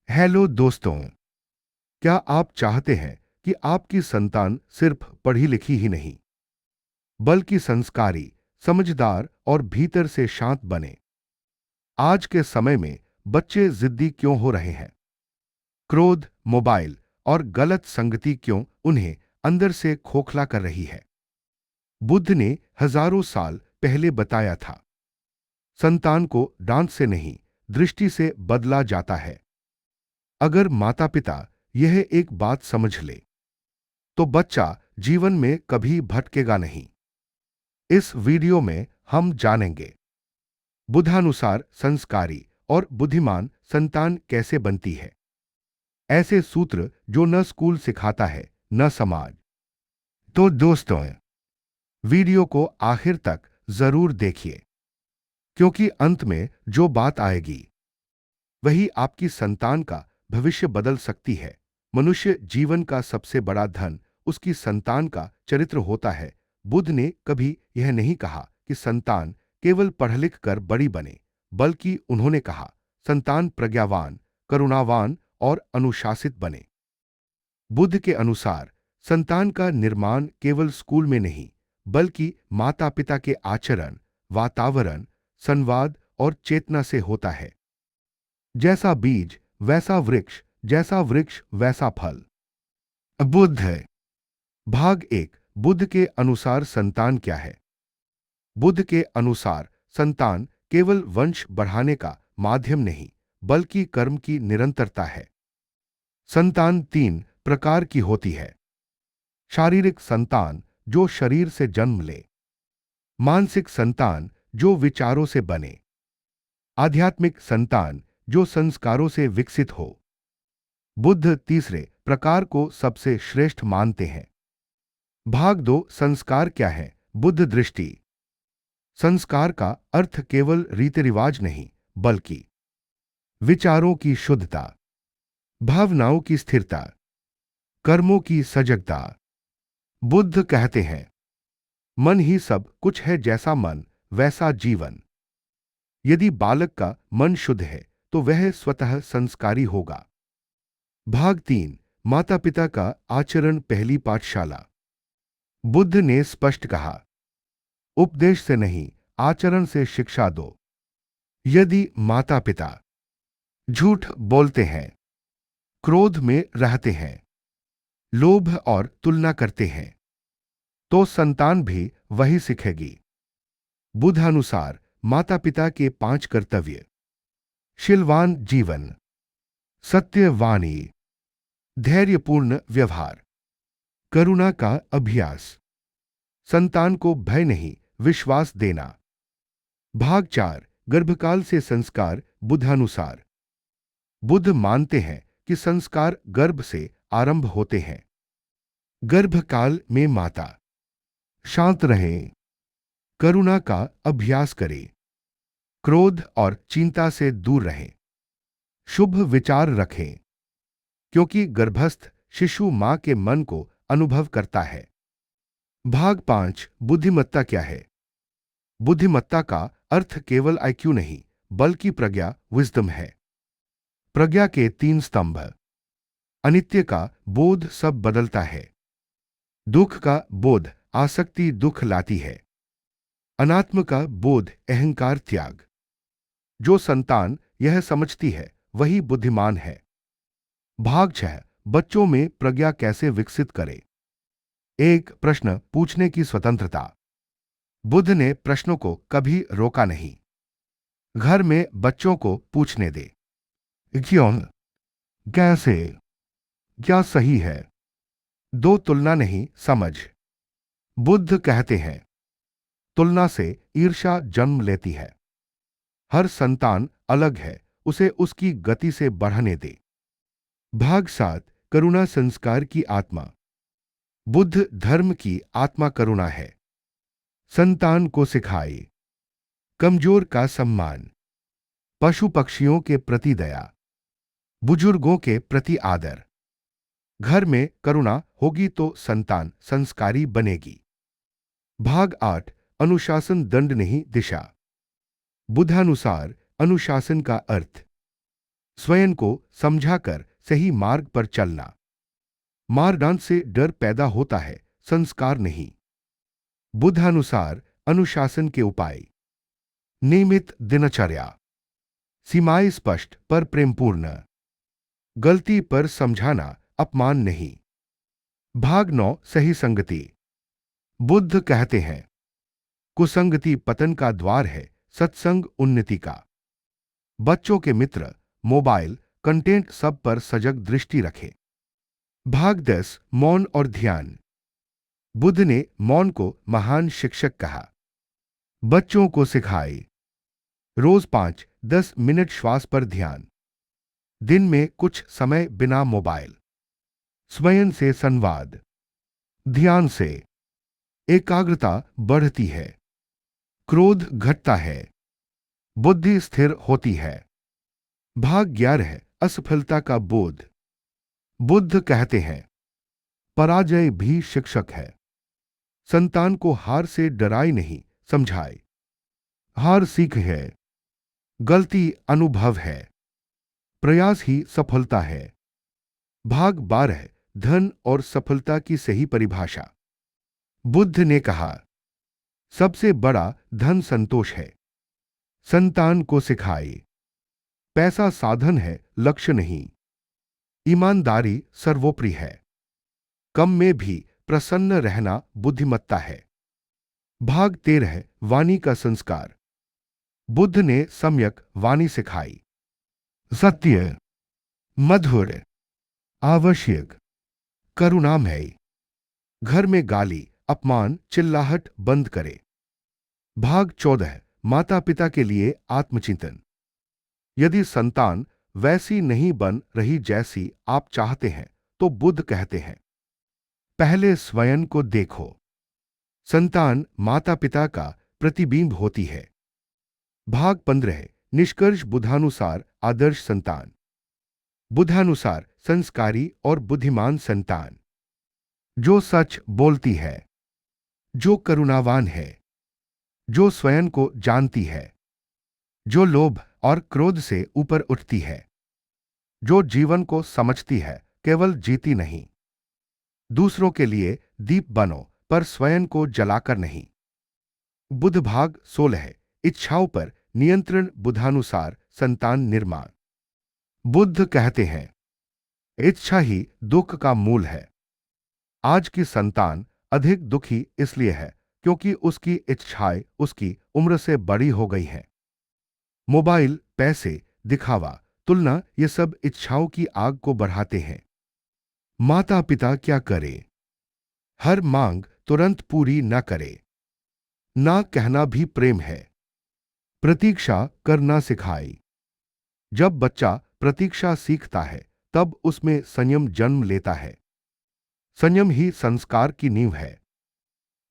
Hello दोस्तों। क्या आप चाहते हैं कि आपकी संतान सिर्फ पढ़ी लिखी ही नहीं बल्कि संस्कारी, समझदार और भीतर से शांत बने? आज के समय में बच्चे जिद्दी क्यों हो रहे हैं? क्रोध, मोबाइल और गलत संगति क्यों उन्हें अंदर से खोखला कर रही है? बुद्ध ने हजारों साल पहले बताया था, संतान को डांट से नहीं, दृष्टि से बदला जाता है। अगर माता पिता यह एक बात समझ ले तो बच्चा जीवन में कभी भटकेगा नहीं। इस वीडियो में हम जानेंगे, बुद्धानुसार संस्कारी और बुद्धिमान संतान कैसे बनती है। ऐसे सूत्र जो न स्कूल सिखाता है न समाज। तो दोस्तों, वीडियो को आखिर तक जरूर देखिए, क्योंकि अंत में जो बात आएगी वही आपकी संतान का भविष्य बदल सकती है। मनुष्य जीवन का सबसे बड़ा धन उसकी संतान का चरित्र होता है। बुद्ध ने कभी यह नहीं कहा कि संतान केवल पढ़ लिख कर बड़ी बने, बल्कि उन्होंने कहा संतान प्रज्ञावान, करुणावान और अनुशासित बने। बुद्ध के अनुसार संतान का निर्माण केवल स्कूल में नहीं, बल्कि माता पिता के आचरण, वातावरण, संवाद और चेतना से होता है। जैसा बीज वैसा वृक्ष, जैसा वृक्ष वैसा फल। बुद्ध है। भाग एक, बुद्ध के अनुसार संतान क्या है? बुद्ध के अनुसार संतान केवल वंश बढ़ाने का माध्यम नहीं, बल्कि कर्म की निरंतरता है। संतान तीन प्रकार की होती है। शारीरिक संतान जो शरीर से जन्म ले, मानसिक संतान जो विचारों से बने, आध्यात्मिक संतान जो संस्कारों से विकसित हो। बुद्ध तीसरे प्रकार को सबसे श्रेष्ठ मानते हैं। भाग दो, संस्कार क्या है? बुद्ध दृष्टि। संस्कार का अर्थ केवल रीति रिवाज नहीं, बल्कि विचारों की शुद्धता, भावनाओं की स्थिरता, कर्मों की सजगता। बुद्ध कहते हैं, मन ही सब कुछ है, जैसा मन वैसा जीवन। यदि बालक का मन शुद्ध है तो वह स्वतः संस्कारी होगा। भाग तीन, माता पिता का आचरण पहली पाठशाला। बुद्ध ने स्पष्ट कहा, उपदेश से नहीं, आचरण से शिक्षा दो। यदि माता पिता झूठ बोलते हैं, क्रोध में रहते हैं, लोभ और तुलना करते हैं, तो संतान भी वही सीखेगी। बुद्धानुसार माता पिता के 5 कर्तव्य: शीलवान जीवन, सत्य वाणी, धैर्यपूर्ण व्यवहार, करुणा का अभ्यास, संतान को भय नहीं विश्वास देना। भाग 4, गर्भकाल से संस्कार। बुद्धानुसार बुद्ध मानते हैं कि संस्कार गर्भ से आरंभ होते हैं। गर्भकाल में माता शांत रहे, करुणा का अभ्यास करे, क्रोध और चिंता से दूर रहे, शुभ विचार रखें, क्योंकि गर्भस्थ शिशु मां के मन को अनुभव करता है। भाग 5, बुद्धिमत्ता क्या है? बुद्धिमत्ता का अर्थ केवल आईक्यू नहीं, बल्कि प्रज्ञा, विजडम है। प्रज्ञा के 3 स्तंभ: अनित्य का बोध सब बदलता है, दुख का बोध आसक्ति दुख लाती है, अनात्म का बोध अहंकार त्याग। जो संतान यह समझती है वही बुद्धिमान है। भाग 6, बच्चों में प्रज्ञा कैसे विकसित करें? एक, प्रश्न पूछने की स्वतंत्रता। बुद्ध ने प्रश्नों को कभी रोका नहीं। घर में बच्चों को पूछने दे, क्यों, कैसे, क्या सही है। दो, तुलना नहीं, समझ। बुद्ध कहते हैं, तुलना से ईर्ष्या जन्म लेती है। हर संतान अलग है, उसे उसकी गति से बढ़ने दे। भाग 7, करुणा संस्कार की आत्मा। बुद्ध धर्म की आत्मा करुणा है। संतान को सिखाए कमजोर का सम्मान, पशु पक्षियों के प्रति दया, बुजुर्गों के प्रति आदर। घर में करुणा होगी तो संतान संस्कारी बनेगी। भाग 8, अनुशासन दंड नहीं दिशा। बुद्धानुसार अनुशासन का अर्थ स्वयं को समझाकर सही मार्ग पर चलना। मारडांट से डर पैदा होता है, संस्कार नहीं। बुद्धानुसार अनुशासन के उपाय। नियमित दिनचर्या। सीमाएं स्पष्ट पर प्रेमपूर्ण। गलती पर समझाना, अपमान नहीं। भाग 9 सही संगति। बुद्ध कहते हैं, कुसंगति पतन का द्वार है, सत्संग उन्नति का। बच्चों के मित्र, मोबाइल, कंटेंट सब पर सजग दृष्टि रखें। भाग 10 मौन और ध्यान। बुद्ध ने मौन को महान शिक्षक कहा। बच्चों को सिखाए, रोज 5-10 मिनट श्वास पर ध्यान। दिन में कुछ समय बिना मोबाइल। स्वयं से संवाद। ध्यान से एकाग्रता बढ़ती है, क्रोध घटता है, बुद्धि स्थिर होती है। भाग 11 असफलता का बोध। बुद्ध कहते हैं, पराजय भी शिक्षक है। संतान को हार से डराए नहीं, समझाए। हार सीख है, गलती अनुभव है, प्रयास ही सफलता है। भाग 12 धन और सफलता की सही परिभाषा। बुद्ध ने कहा, सबसे बड़ा धन संतोष है। संतान को सिखाए, पैसा साधन है, लक्ष्य नहीं। ईमानदारी सर्वोपरि है। कम में भी प्रसन्न रहना बुद्धिमत्ता है। भाग 13 वाणी का संस्कार। बुद्ध ने सम्यक वाणी सिखाई। सत्य, मधुर, आवश्यक, करुणामय। घर में गाली, अपमान, चिल्लाहट बंद करे। भाग 14 माता पिता के लिए आत्मचिंतन। यदि संतान वैसी नहीं बन रही जैसी आप चाहते हैं, तो बुद्ध कहते हैं, पहले स्वयं को देखो। संतान माता पिता का प्रतिबिंब होती है। भाग 15 निष्कर्ष बुद्धानुसार आदर्श संतान। बुद्धानुसार संस्कारी और बुद्धिमान संतान, जो सच बोलती है, जो करुणावान है, जो स्वयं को जानती है, जो लोभ और क्रोध से ऊपर उठती है, जो जीवन को समझती है, केवल जीती नहीं। दूसरों के लिए दीप बनो, पर स्वयं को जलाकर नहीं। बुद्ध भाग 16 इच्छाओं पर नियंत्रण। बुद्धानुसार संतान निर्माण। बुद्ध कहते हैं, इच्छा ही दुख का मूल है। आज की संतान अधिक दुखी इसलिए है क्योंकि उसकी इच्छाएं उसकी उम्र से बड़ी हो गई हैं। मोबाइल, पैसे, दिखावा, तुलना, ये सब इच्छाओं की आग को बढ़ाते हैं। माता पिता क्या करे? हर मांग तुरंत पूरी न करे। ना कहना भी प्रेम है। प्रतीक्षा करना सिखाए। जब बच्चा प्रतीक्षा सीखता है, तब उसमें संयम जन्म लेता है। संयम ही संस्कार की नींव है।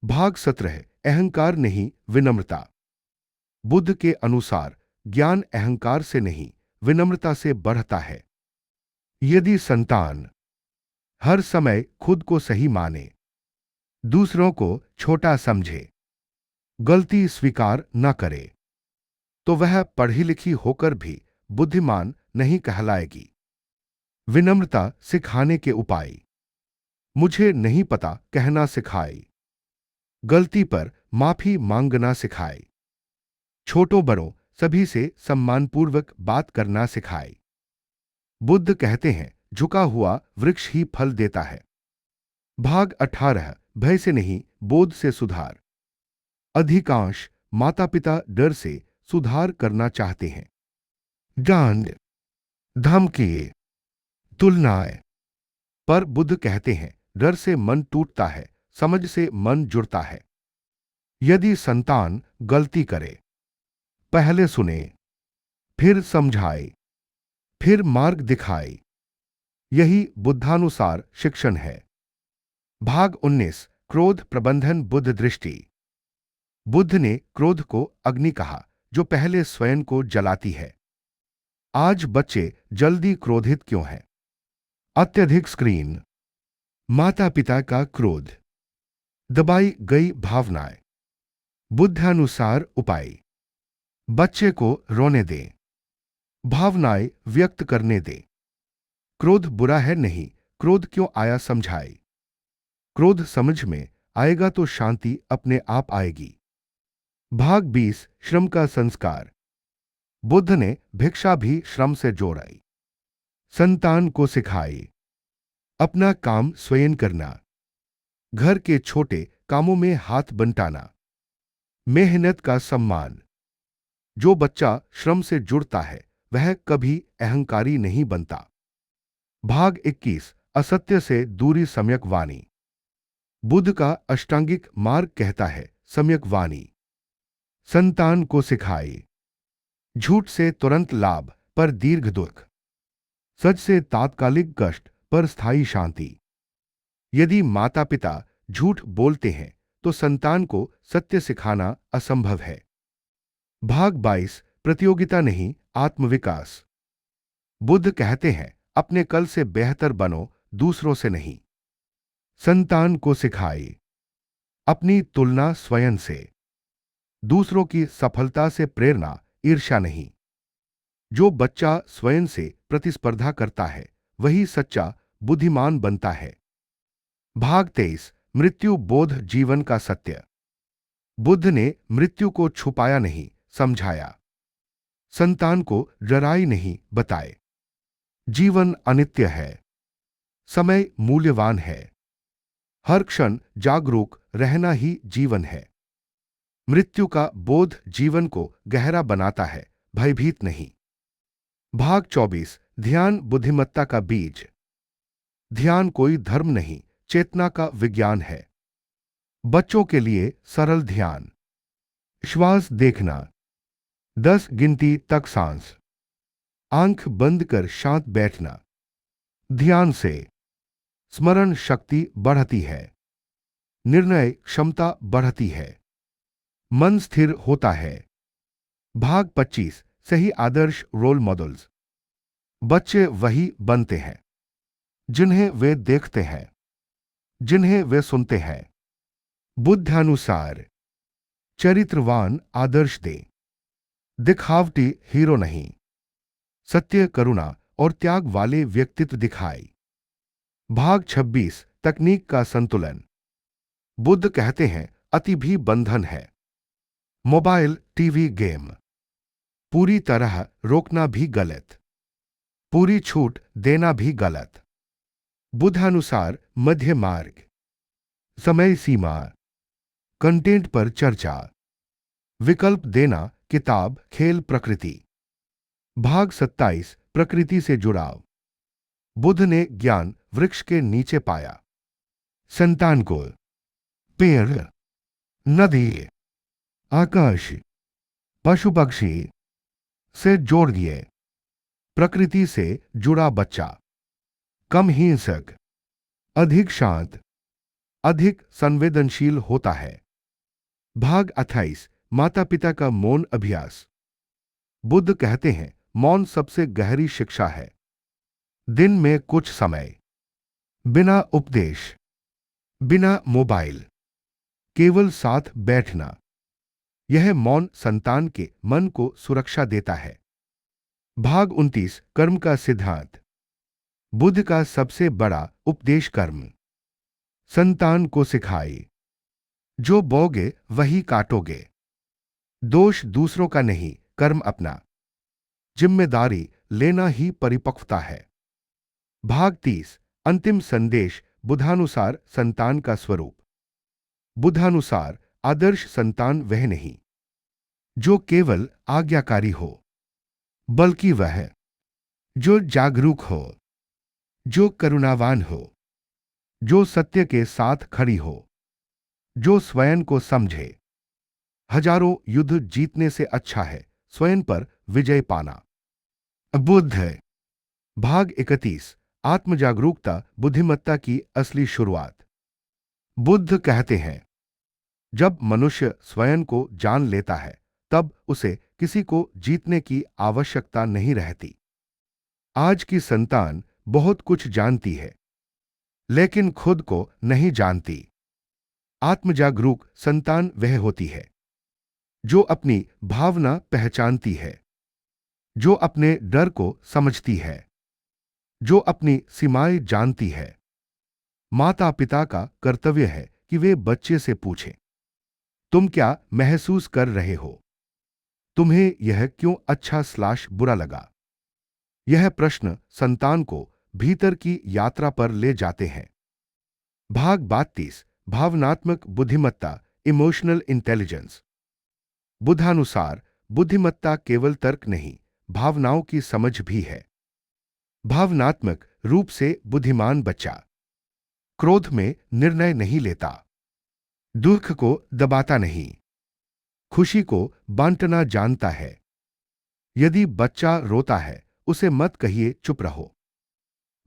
भाग 17 अहंकार नहीं, विनम्रता। बुद्ध के अनुसार ज्ञान अहंकार से नहीं, विनम्रता से बढ़ता है। यदि संतान हर समय खुद को सही माने, दूसरों को छोटा समझे, गलती स्वीकार न करे, तो वह पढ़ी लिखी होकर भी बुद्धिमान नहीं कहलाएगी। विनम्रता सिखाने के उपाय। मुझे नहीं पता कहना सिखाए। गलती पर माफी मांगना सिखाए। छोटों बड़ों सभी से सम्मानपूर्वक बात करना सिखाए। बुद्ध कहते हैं, झुका हुआ वृक्ष ही फल देता है। भाग 18 भय से नहीं, बोध से सुधार। अधिकांश माता पिता डर से सुधार करना चाहते हैं। डांट, धमकी, तुलनाएं। पर बुद्ध कहते हैं, डर से मन टूटता है, समझ से मन जुड़ता है। यदि संतान गलती करे, पहले सुने, फिर समझाए, फिर मार्ग दिखाए। यही बुद्धानुसार शिक्षण है। भाग 19 क्रोध प्रबंधन बुद्ध दृष्टि। बुद्ध ने क्रोध को अग्नि कहा, जो पहले स्वयं को जलाती है। आज बच्चे जल्दी क्रोधित क्यों हैं? अत्यधिक स्क्रीन, माता पिता का क्रोध, दबाई गई भावनाएं। बुद्धानुसार उपाय। बच्चे को रोने दें। भावनाएं व्यक्त करने दे। क्रोध बुरा है नहीं, क्रोध क्यों आया समझाए। क्रोध समझ में आएगा तो शांति अपने आप आएगी। भाग 20 श्रम का संस्कार। बुद्ध ने भिक्षा भी श्रम से जोड़ाई। संतान को सिखाई अपना काम स्वयं करना, घर के छोटे कामों में हाथ बंटाना, मेहनत का सम्मान। जो बच्चा श्रम से जुड़ता है वह कभी अहंकारी नहीं बनता। भाग 21 असत्य से दूरी सम्यक वाणी। बुद्ध का अष्टांगिक मार्ग कहता है सम्यक वाणी। संतान को सिखाए झूठ से तुरंत लाभ पर दीर्घ दुख, सच से तात्कालिक कष्ट पर स्थायी शांति। यदि माता पिता झूठ बोलते हैं तो संतान को सत्य सिखाना असंभव है। भाग 22 प्रतियोगिता नहीं आत्मविकास। बुद्ध कहते हैं अपने कल से बेहतर बनो, दूसरों से नहीं। संतान को सिखाए अपनी तुलना स्वयं से, दूसरों की सफलता से प्रेरणा, ईर्ष्या नहीं। जो बच्चा स्वयं से प्रतिस्पर्धा करता है वही सच्चा बुद्धिमान बनता है। भाग 23 मृत्यु बोध जीवन का सत्य। बुद्ध ने मृत्यु को छुपाया नहीं, समझाया। संतान को डराई नहीं, बताए। जीवन अनित्य है, समय मूल्यवान है। हर क्षण जागरूक रहना ही जीवन है। मृत्यु का बोध जीवन को गहरा बनाता है, भयभीत नहीं। भाग 24 ध्यान बुद्धिमत्ता का बीज। ध्यान कोई धर्म नहीं, चेतना का विज्ञान है। बच्चों के लिए सरल ध्यान। श्वास देखना, 10 गिनती तक सांस, आंख बंद कर शांत बैठना। ध्यान से स्मरण शक्ति बढ़ती है, निर्णय क्षमता बढ़ती है, मन स्थिर होता है। भाग 25 सही आदर्श रोल मॉडल्स। बच्चे वही बनते हैं जिन्हें वे देखते हैं, जिन्हें वे सुनते हैं। बुद्धानुसार चरित्रवान आदर्श दे, दिखावटी हीरो नहीं। सत्य, करुणा और त्याग वाले व्यक्तित्व दिखाए। भाग 26 तकनीक का संतुलन। बुद्ध कहते हैं अति भी बंधन है। मोबाइल, टीवी, गेम पूरी तरह रोकना भी गलत, पूरी छूट देना भी गलत। बुद्धानुसार मध्य मार्ग। समय सीमा, कंटेंट पर चर्चा, विकल्प देना, किताब, खेल, प्रकृति। भाग 27 प्रकृति से जुड़ाव। बुद्ध ने ज्ञान वृक्ष के नीचे पाया। संतान को पेड़, नदी, आकाश, पशु पक्षी से जोड़ दिए। प्रकृति से जुड़ा बच्चा कम हिंसक, अधिक शांत, अधिक संवेदनशील होता है। भाग 28 माता पिता का मौन अभ्यास। बुद्ध कहते हैं मौन सबसे गहरी शिक्षा है। दिन में कुछ समय बिना उपदेश, बिना मोबाइल, केवल साथ बैठना। यह मौन संतान के मन को सुरक्षा देता है। भाग 29 कर्म का सिद्धांत। बुद्ध का सबसे बड़ा उपदेश कर्म। संतान को सिखाए जो बोगे वही काटोगे। दोष दूसरों का नहीं, कर्म अपना। जिम्मेदारी लेना ही परिपक्वता है। भाग 30 अंतिम संदेश बुद्धानुसार संतान का स्वरूप। बुद्धानुसार आदर्श संतान वह नहीं जो केवल आज्ञाकारी हो, बल्कि वह जो जागरूक हो, जो करुणावान हो, जो सत्य के साथ खड़ी हो, जो स्वयं को समझे। हजारों युद्ध जीतने से अच्छा है स्वयं पर विजय पाना। बुद्ध। भाग 31 आत्मजागरूकता बुद्धिमत्ता की असली शुरुआत। बुद्ध कहते हैं जब मनुष्य स्वयं को जान लेता है तब उसे किसी को जीतने की आवश्यकता नहीं रहती। आज की संतान बहुत कुछ जानती है लेकिन खुद को नहीं जानती। आत्मजागरूक संतान वह होती है जो अपनी भावना पहचानती है, जो अपने डर को समझती है, जो अपनी सीमाएं जानती है। माता पिता का कर्तव्य है कि वे बच्चे से पूछें, तुम क्या महसूस कर रहे हो? तुम्हें यह क्यों अच्छा/बुरा लगा? यह प्रश्न संतान को भीतर की यात्रा पर ले जाते हैं। भाग 32, भावनात्मक बुद्धिमत्ता, इमोशनल इंटेलिजेंस। बुद्धानुसार बुद्धिमत्ता केवल तर्क नहीं, भावनाओं की समझ भी है। भावनात्मक रूप से बुद्धिमान बच्चा क्रोध में निर्णय नहीं लेता, दुख को दबाता नहीं, खुशी को बांटना जानता है। यदि बच्चा रोता है, उसे मत कहिए चुप रहो,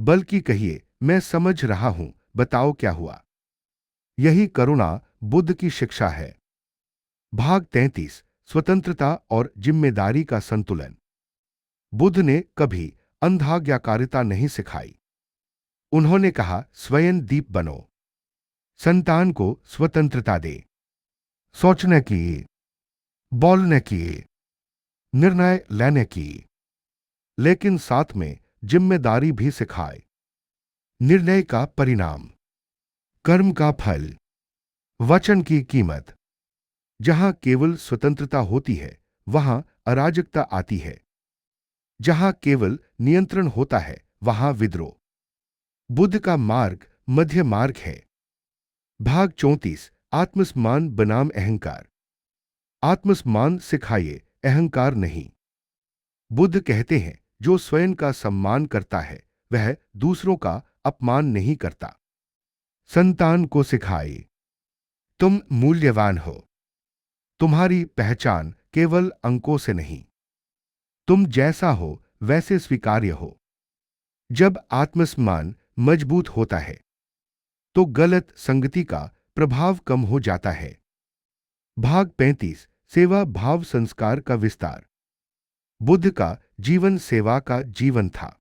बल्कि कहिए मैं समझ रहा हूं, बताओ क्या हुआ। यही करुणा बुद्ध की शिक्षा है। भाग 33, स्वतंत्रता और जिम्मेदारी का संतुलन। बुद्ध ने कभी अंधाज्ञाकारिता नहीं सिखाई। उन्होंने कहा, स्वयं दीप बनो। संतान को स्वतंत्रता दे, सोचने की, बोलने की, निर्णय लेने की, लेकिन साथ में जिम्मेदारी भी सिखाए। निर्णय का परिणाम, कर्म का फल, वचन की कीमत। जहां केवल स्वतंत्रता होती है, वहां अराजकता आती है। जहां केवल नियंत्रण होता है, वहां विद्रोह। बुद्ध का मार्ग मध्य मार्ग है। भाग 34, आत्मसम्मान बनाम अहंकार। आत्मसम्मान सिखाइए, अहंकार नहीं। बुद्ध कहते हैं, जो स्वयं का सम्मान करता है, वह दूसरों का अपमान नहीं करता। संतान को सिखाए, तुम मूल्यवान हो। तुम्हारी पहचान केवल अंकों से नहीं, तुम जैसा हो वैसे स्वीकार्य हो। जब आत्मसम्मान मजबूत होता है, तो गलत संगति का प्रभाव कम हो जाता है। भाग 35, सेवा भाव संस्कार का विस्तार। बुद्ध का जीवन सेवा का जीवन था।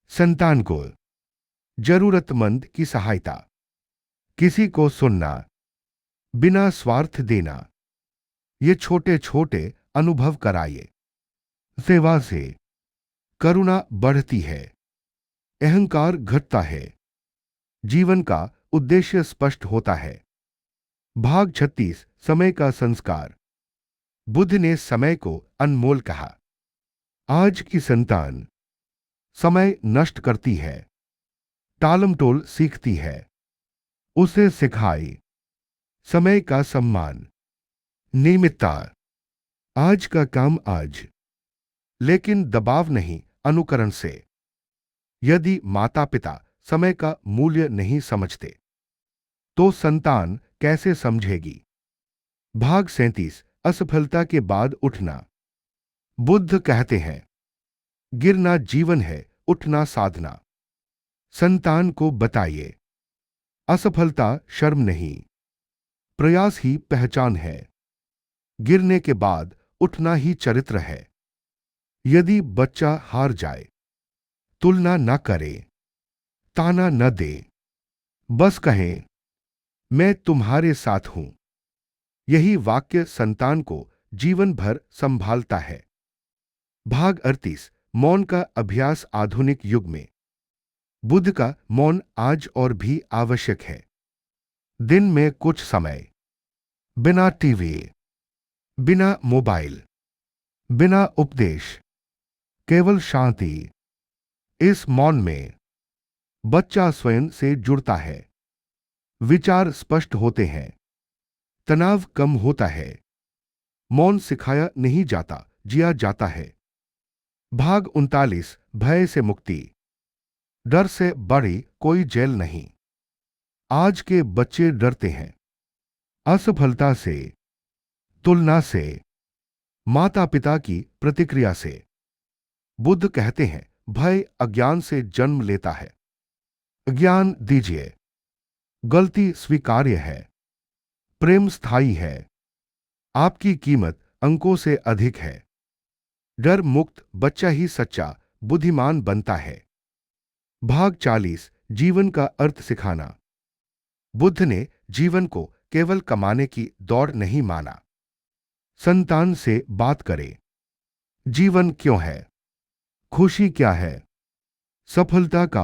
संतान को जरूरतमंद की सहायता, किसी को सुनना, बिना स्वार्थ देना, ये छोटे छोटे अनुभव कराइए। सेवा से करुणा बढ़ती है, अहंकार घटता है, जीवन का उद्देश्य स्पष्ट होता है। भाग 36, समय का संस्कार। बुद्ध ने समय को अनमोल कहा। आज की संतान समय नष्ट करती है, टालमटोल सीखती है। उसे सिखाए समय का सम्मान, नियमितता। आज का काम आज, लेकिन दबाव नहीं, अनुकरण से। यदि माता पिता समय का मूल्य नहीं समझते, तो संतान कैसे समझेगी? भाग 37, असफलता के बाद उठना। बुद्ध कहते हैं, गिरना जीवन है, उठना साधना। संतान को बताइए, असफलता शर्म नहीं, प्रयास ही पहचान है। गिरने के बाद उठना ही चरित्र है। यदि बच्चा हार जाए, तुलना न करे, ताना न दे, बस कहे, मैं तुम्हारे साथ हूं। यही वाक्य संतान को जीवन भर संभालता है। भाग 38, मौन का अभ्यास आधुनिक युग में। बुद्ध का मौन आज और भी आवश्यक है। दिन में कुछ समय, बिना टीवी, बिना मोबाइल, बिना उपदेश, केवल शांति। इस मौन में बच्चा स्वयं से जुड़ता है, विचार स्पष्ट होते हैं, तनाव कम होता है। मौन सिखाया नहीं जाता, जिया जाता है। भाग 39, भय से मुक्ति। डर से बड़ी कोई जेल नहीं। आज के बच्चे डरते हैं, असफलता से, तुलना से, माता पिता की प्रतिक्रिया से। बुद्ध कहते हैं, भय अज्ञान से जन्म लेता है। ज्ञान दीजिए, गलती स्वीकार्य है, प्रेम स्थायी है, आपकी कीमत अंकों से अधिक है। डर मुक्त बच्चा ही सच्चा बुद्धिमान बनता है। भाग 40, जीवन का अर्थ सिखाना। बुद्ध ने जीवन को केवल कमाने की दौड़ नहीं माना। संतान से बात करें, जीवन क्यों है? खुशी क्या है? सफलता का